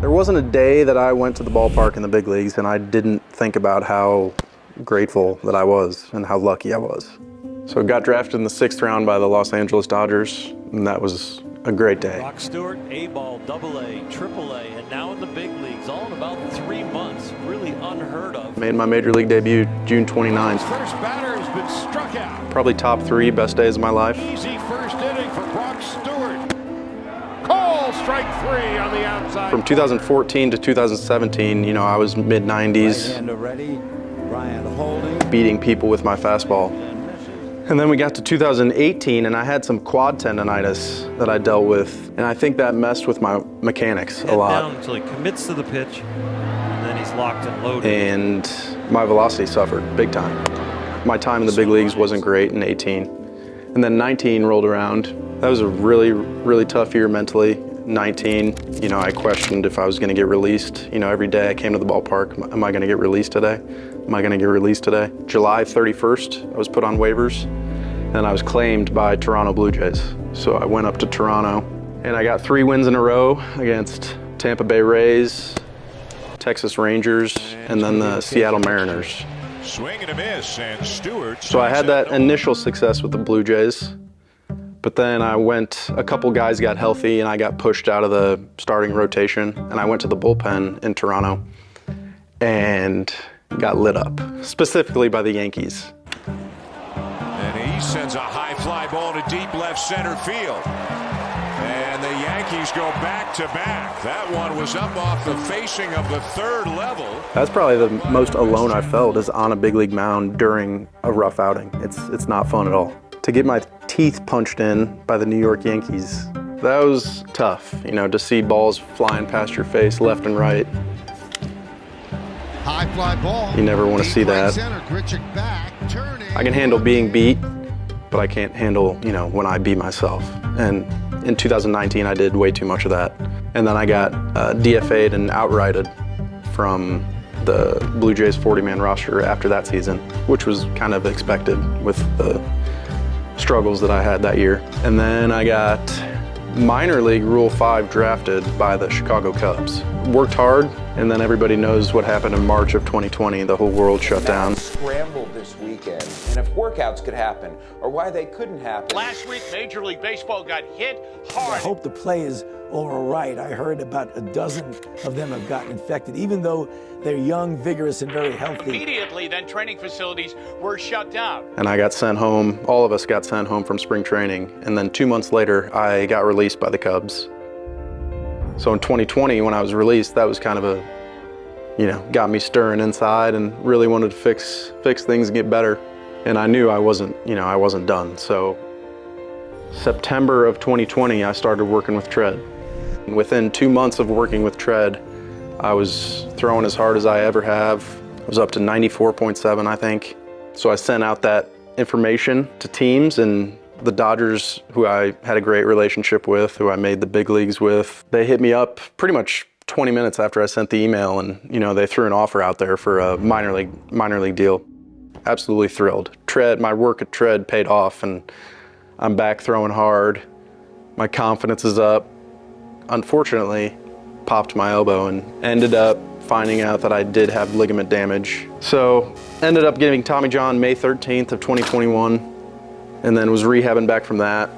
There wasn't a day that I went to the ballpark in the big leagues and I didn't think about how grateful that I was and how lucky I was. So I got drafted in the 6th round by the Los Angeles Dodgers, and that was a great day. Brock Stewart, A-ball, AA, AAA, and now in the big leagues, all in about 3 months. Really unheard of. Made my major league debut June 29th. First batter has been struck out. Probably top 3 best days of my life. Easy first inning for Brock Stewart. Call strike 3 on the outside. From 2014 to 2017, you know, I was mid-90s. Right hander ready, Bryant holding. Beating people with my fastball. And then we got to 2018 and I had some quad tendonitis that I dealt with, and I think that messed with my mechanics a lot. Down until he commits to the pitch, and then he's locked and loaded. And my velocity suffered big time. My time in the big leagues wasn't great in 18. And then 19 rolled around. That was a really, really tough year mentally. 19, you know, I questioned if I was gonna get released. You know, every day I came to the ballpark, am I gonna get released today? Am I gonna get released today? July 31st, I was put on waivers, and I was claimed by Toronto Blue Jays. So I went up to Toronto, and I got 3 wins in a row against Tampa Bay Rays, Texas Rangers, and then the Seattle Mariners. Swing and a miss, and Stewart. So I had that initial success with the Blue Jays, but then a couple guys got healthy and I got pushed out of the starting rotation, and I went to the bullpen in Toronto and got lit up, specifically by the Yankees. And he sends a high fly ball to deep left center field. And the Yankees go back to back. That one was up off the facing of the 3rd level. That's probably the most alone I felt, is on a big league mound during a rough outing. It's not fun at all. To get my teeth punched in by the New York Yankees, that was tough, you know, to see balls flying past your face left and right. High fly ball. You never want to see that. I can handle being beat, but I can't handle, you know, when I beat myself. And in 2019, I did way too much of that. And then I got DFA'd and outrighted from the Blue Jays 40-man roster after that season, which was kind of expected with the struggles that I had that year. And then I got minor league Rule 5 drafted by the Chicago Cubs. Worked hard, and then everybody knows what happened in March of 2020. The whole world shut down. Scrambled this weekend, and if workouts could happen, or why they couldn't happen. Last week, Major League Baseball got hit hard. I hope the play is all right. I heard about a dozen of them have gotten infected, even though they're young, vigorous, and very healthy. Immediately, then training facilities were shut down. And I got sent home, all of us got sent home from spring training. And then 2 months later, I got released by the Cubs. So in 2020, when I was released, that was kind of got me stirring inside and really wanted to fix things and get better. And I knew I wasn't done. So September of 2020, I started working with Tread. And within 2 months of working with Tread, I was throwing as hard as I ever have. I was up to 94.7, I think. So I sent out that information to teams, and the Dodgers, who I had a great relationship with, who I made the big leagues with, they hit me up pretty much 20 minutes after I sent the email, and they threw an offer out there for a minor league deal. Absolutely thrilled. Tread, my work at Tread paid off, and I'm back throwing hard. My confidence is up. Unfortunately, popped my elbow and ended up finding out that I did have ligament damage. So ended up getting Tommy John May 13th of 2021, and then was rehabbing back from that.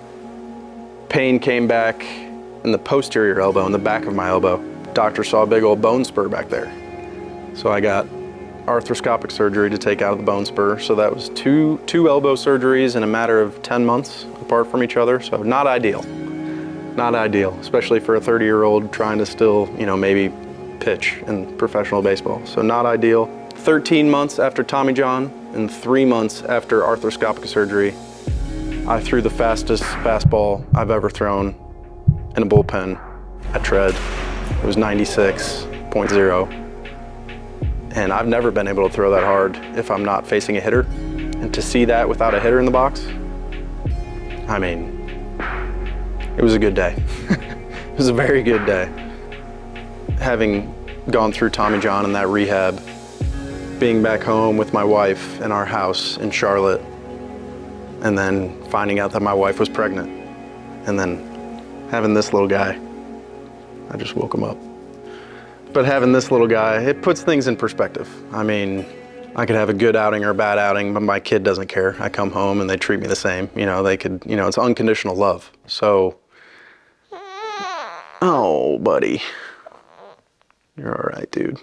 Pain came back in the posterior elbow, in the back of my elbow. Doctor saw a big old bone spur back there. So I got arthroscopic surgery to take out of the bone spur. So that was two elbow surgeries in a matter of 10 months apart from each other. So not ideal. Not ideal, especially for a 30-year-old trying to still, maybe pitch in professional baseball. So not ideal. 13 months after Tommy John and 3 months after arthroscopic surgery, I threw the fastest fastball I've ever thrown in a bullpen at Tread. It was 96.0. And I've never been able to throw that hard if I'm not facing a hitter. And to see that without a hitter in the box, I mean, it was a good day. It was a very good day. Having gone through Tommy John and that rehab, being back home with my wife in our house in Charlotte, and then finding out that my wife was pregnant, and then having this little guy, I just woke him up. But having this little guy, it puts things in perspective. I mean, I could have a good outing or a bad outing, but my kid doesn't care. I come home and they treat me the same. You know, they could, you know, it's unconditional love. So, oh, buddy. You're all right, dude.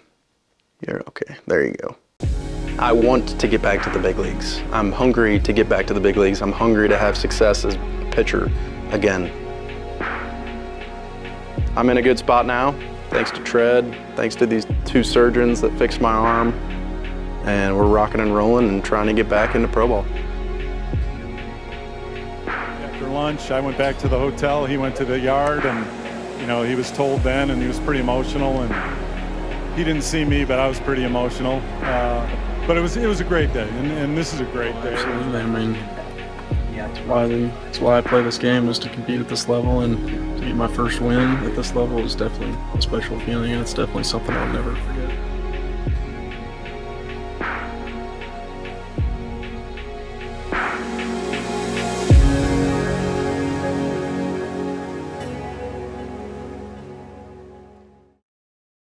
You're okay. There you go. I want to get back to the big leagues. I'm hungry to get back to the big leagues. I'm hungry to have success as a pitcher again. I'm in a good spot now, thanks to Tread, thanks to these 2 surgeons that fixed my arm. And we're rocking and rolling and trying to get back into pro ball. After lunch, I went back to the hotel. He went to the yard, and you know, he was told then, and he was pretty emotional. And he didn't see me, but I was pretty emotional. But it was a great day, and this is a great day. Absolutely. I mean, that's why I play this game, is to compete at this level, and to get my first win at this level is definitely a special feeling, and it's definitely something I'll never forget.